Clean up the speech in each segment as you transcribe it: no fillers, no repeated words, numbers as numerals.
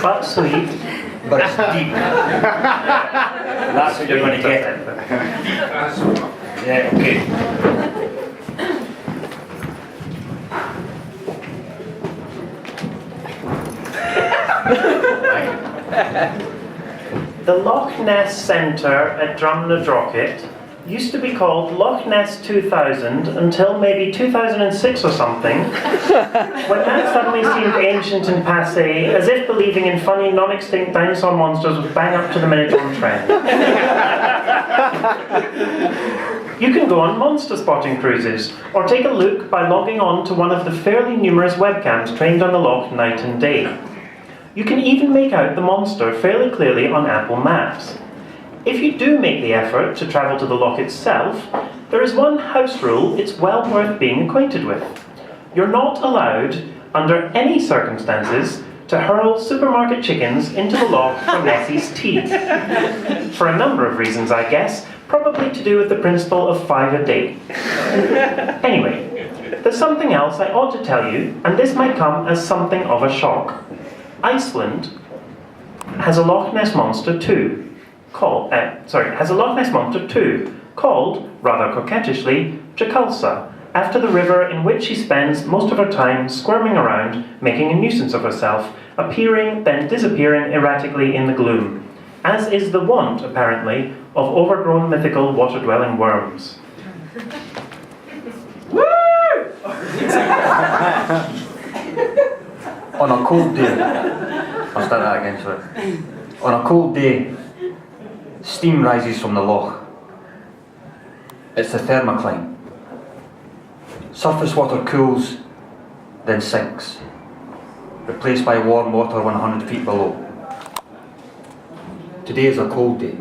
but sweet. But it's deep. That's what you're going to get it. Yeah, okay. The Loch Ness Centre at Drumnadrochit used to be called Loch Ness 2000 until maybe 2006 or something, when that suddenly seemed ancient and passé, as if believing in funny non-extinct dinosaur monsters was bang up to the minute on trend. You can go on monster spotting cruises, or take a look by logging on to one of the fairly numerous webcams trained on the loch night and day. You can even make out the monster fairly clearly on Apple Maps. If you do make the effort to travel to the loch itself, there is one house rule it's well worth being acquainted with. You're not allowed, under any circumstances, to hurl supermarket chickens into the loch for Nessie's tea. For a number of reasons, I guess, probably to do with the principle of 5 a day. Anyway, there's something else I ought to tell you, and this might come as something of a shock. Iceland has a Loch Ness Monster too. Called, rather coquettishly, Mcchuills, after the river in which she spends most of her time squirming around, making a nuisance of herself, appearing then disappearing erratically in the gloom, as is the wont, apparently, of overgrown mythical water-dwelling worms. Woo! On a cold day, I'll start that again, sorry. On a cold day, steam rises from the loch. It's the thermocline. Surface water cools, then sinks, replaced by warm water 100 feet below. Today is a cold day,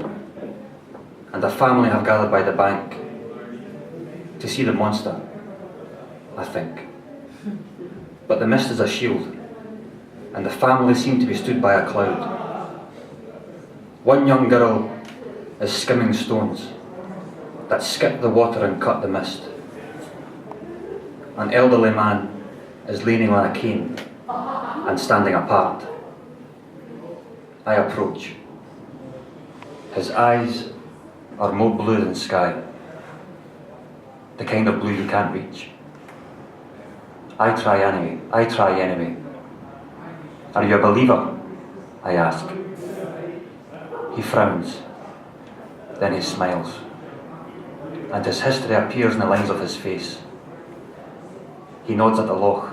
and a family have gathered by the bank to see the monster, I think. But the mist is a shield, and the family seem to be stood by a cloud. One young girl is skimming stones that skip the water and cut the mist. An elderly man is leaning on a cane and standing apart. I approach. His eyes are more blue than sky, the kind of blue you can't reach. I try anyway. Are you a believer? I ask. He frowns, then he smiles, and his history appears in the lines of his face. He nods at the loch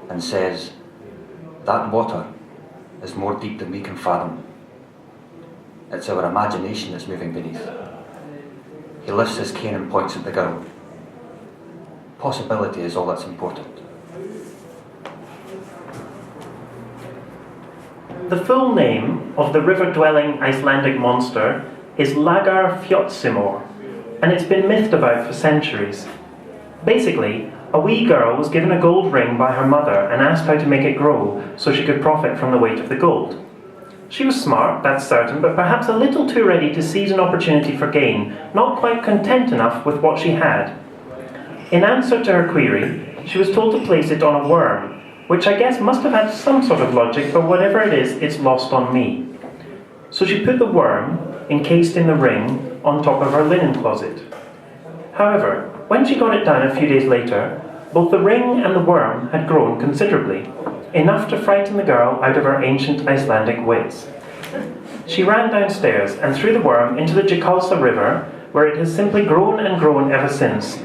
and says, "That water is more deep than we can fathom. It's our imagination that's moving beneath." He lifts his cane and points at the girl. Possibility is all that's important. The full name of the river-dwelling Icelandic monster is Lagar Fjótsimor, and it's been mythed about for centuries. Basically, a wee girl was given a gold ring by her mother and asked how to make it grow so she could profit from the weight of the gold. She was smart, that's certain, but perhaps a little too ready to seize an opportunity for gain, not quite content enough with what she had. In answer to her query, she was told to place it on a worm, which I guess must have had some sort of logic, but whatever it is, it's lost on me. So she put the worm, encased in the ring, on top of her linen closet. However, when she got it down a few days later, both the ring and the worm had grown considerably, enough to frighten the girl out of her ancient Icelandic wits. She ran downstairs and threw the worm into the Mcchuills River, where it has simply grown and grown ever since,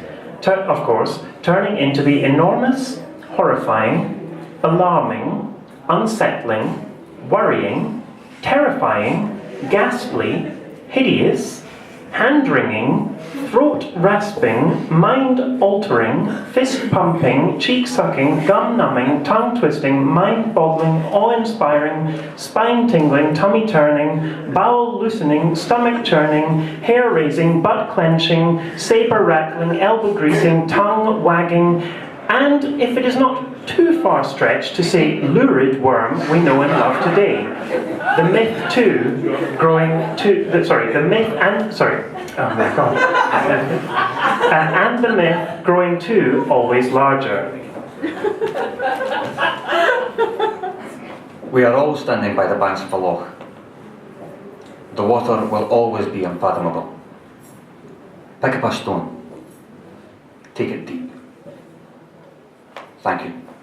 of course, turning into the enormous, horrifying, alarming, unsettling, worrying, terrifying, ghastly, hideous, hand-wringing, throat-rasping, mind-altering, fist-pumping, cheek-sucking, gum-numbing, tongue-twisting, mind-boggling, awe-inspiring, spine-tingling, tummy-turning, bowel-loosening, stomach-churning, hair-raising, butt-clenching, saber-rattling, elbow-greasing, tongue-wagging, and, if it is not too far stretched to say lurid worm we know and love today. The myth too, and the myth growing too always larger. We are all standing by the banks of a loch. The water will always be unfathomable. Pick up a stone. Take it deep. Thank you.